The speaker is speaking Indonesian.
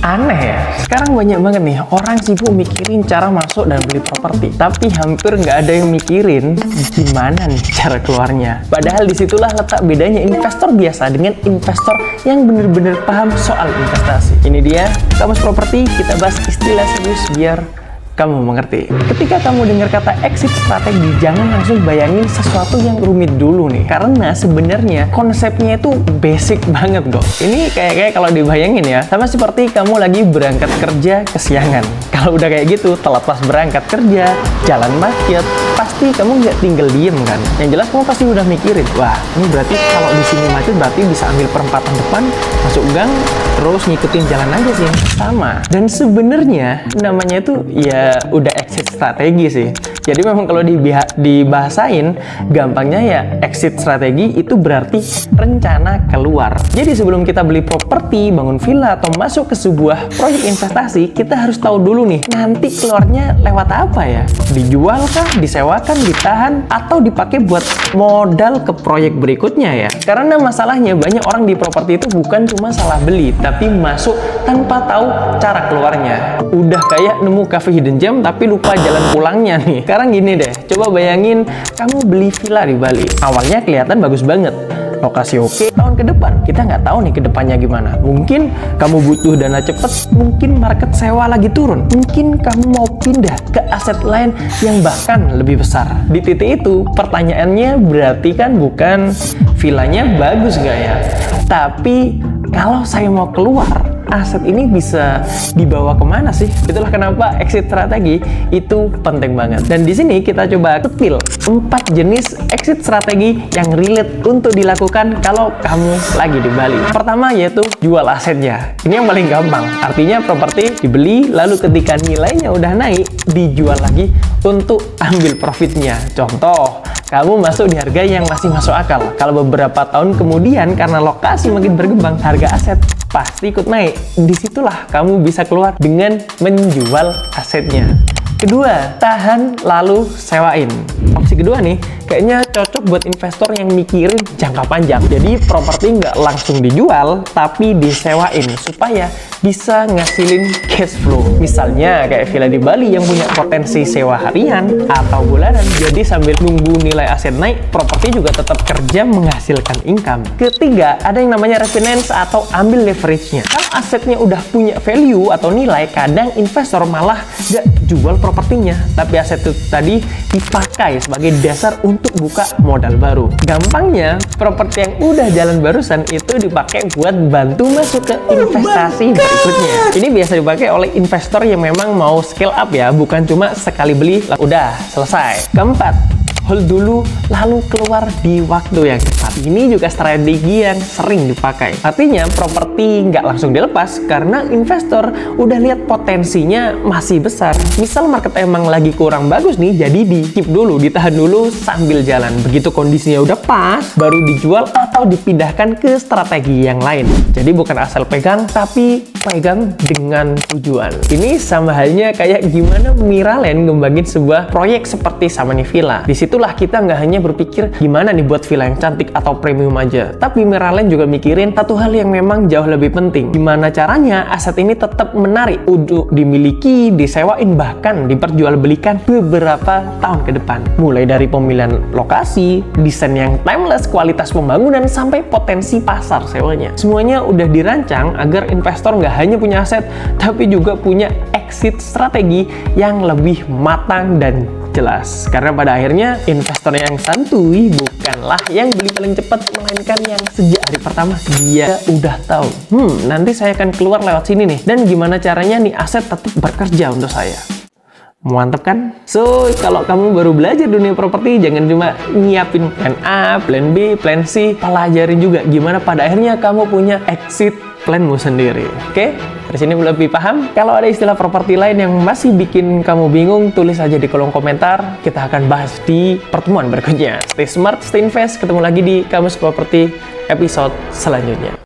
Aneh ya, sekarang banyak banget nih orang sibuk mikirin cara masuk dan beli properti, tapi hampir nggak ada yang mikirin gimana nih cara keluarnya. Padahal disitulah letak bedanya investor biasa dengan investor yang bener-bener paham soal investasi. Ini dia, Kamus Properti, kita bahas istilah serius biar kamu mengerti. Ketika kamu dengar kata exit strategi, jangan langsung bayangin sesuatu yang rumit dulu nih. Karena sebenarnya konsepnya itu basic banget kok. Ini kayak kalau dibayangin ya, sama seperti kamu lagi berangkat kerja kesiangan. Kalau udah kayak gitu, telat pas berangkat kerja, jalan macet, pasti kamu nggak tinggal diem kan. Yang jelas kamu pasti udah mikirin, wah ini berarti kalau di sini macet berarti bisa ambil perempatan depan, masuk gang, terus ngikutin jalan aja sih. Sama. Dan sebenarnya namanya itu ya udah exit strategi sih. Jadi memang kalau dibahasain gampangnya ya exit strategi itu berarti rencana keluar. Jadi sebelum kita beli properti, bangun villa atau masuk ke sebuah proyek investasi, kita harus tahu dulu nih nanti keluarnya lewat apa ya? Dijual kah, disewakan, ditahan, atau dipakai buat modal ke proyek berikutnya ya? Karena masalahnya banyak orang di properti itu bukan cuma salah beli, tapi masuk tanpa tahu cara keluarnya. Udah kayak nemu cafe hidden gem tapi lupa jalan pulangnya nih. Sekarang gini deh, coba bayangin kamu beli villa di Bali. Awalnya kelihatan bagus banget, lokasi oke. Tahun ke depan kita nggak tahu nih ke depannya gimana. Mungkin kamu butuh dana cepet, mungkin market sewa lagi turun, mungkin kamu mau pindah ke aset lain yang bahkan lebih besar. Di titik itu pertanyaannya berarti kan bukan villanya bagus nggak ya, tapi kalau saya mau keluar, aset ini bisa dibawa kemana sih? Itulah kenapa exit strategi itu penting banget. Dan di sini kita coba kepil 4 jenis exit strategi yang relate untuk dilakukan kalau kamu lagi di Bali. Pertama yaitu jual asetnya. Ini yang paling gampang. Artinya properti dibeli, lalu ketika nilainya udah naik, dijual lagi untuk ambil profitnya. Contoh, kamu masuk di harga yang masih masuk akal. Kalau beberapa tahun kemudian karena lokasi makin berkembang, harga aset pasti ikut naik. Disitulah kamu bisa keluar dengan menjual asetnya. Kedua, tahan lalu sewain. Opsi kedua nih, kayaknya cocok buat investor yang mikirin jangka panjang. Jadi properti nggak langsung dijual, tapi disewain supaya bisa ngasilin cash flow. Misalnya kayak villa di Bali yang punya potensi sewa harian atau bulanan. Jadi sambil nunggu nilai aset naik, properti juga tetap kerja menghasilkan income. Ketiga, ada yang namanya refinance atau ambil leverage-nya. Kalau asetnya udah punya value atau nilai, kadang investor malah nggak jual propertinya, tapi aset itu tadi dipakai sebagai dasar untuk buka modal baru. Gampangnya, properti yang udah jalan barusan itu dipakai buat bantu masuk ke investasi berikutnya. Ini biasa dipakai oleh investor yang memang mau scale up ya, bukan cuma sekali beli, udah selesai. Keempat, hold dulu lalu keluar di waktu yang tepat. Ini juga strategi yang sering dipakai. Artinya properti nggak langsung dilepas karena investor udah lihat potensinya masih besar. Misal market emang lagi kurang bagus nih, jadi di keep dulu, ditahan dulu sambil jalan. Begitu kondisinya udah pas, baru dijual atau dipindahkan ke strategi yang lain. Jadi bukan asal pegang, tapi pegang dengan tujuan. Ini sama halnya kayak gimana Miralen ngembangin sebuah proyek seperti Samani Villa. Disitulah kita nggak hanya berpikir gimana nih buat villa yang cantik atau premium aja, tapi Miralen juga mikirin satu hal yang memang jauh lebih penting. Gimana caranya aset ini tetap menarik untuk dimiliki, disewain, bahkan diperjualbelikan beberapa tahun ke depan. Mulai dari pemilihan lokasi, desain yang timeless, kualitas pembangunan, sampai potensi pasar sewanya. Semuanya udah dirancang agar investor nggak hanya punya aset, tapi juga punya exit strategi yang lebih matang dan jelas. Karena pada akhirnya investor yang santuy bukanlah yang beli paling cepat, melainkan yang sejak hari pertama dia udah tahu, nanti saya akan keluar lewat sini nih, dan gimana caranya nih aset tetap bekerja untuk saya. Mantap kan? So, kalau kamu baru belajar dunia properti, jangan cuma nyiapin plan A, plan B, plan C, pelajarin juga gimana pada akhirnya kamu punya exit planmu sendiri. Oke? Dari sini lebih paham? Kalau ada istilah properti lain yang masih bikin kamu bingung, tulis aja di kolom komentar. Kita akan bahas di pertemuan berikutnya. Stay smart, stay invest. Ketemu lagi di Kamus Properti episode selanjutnya.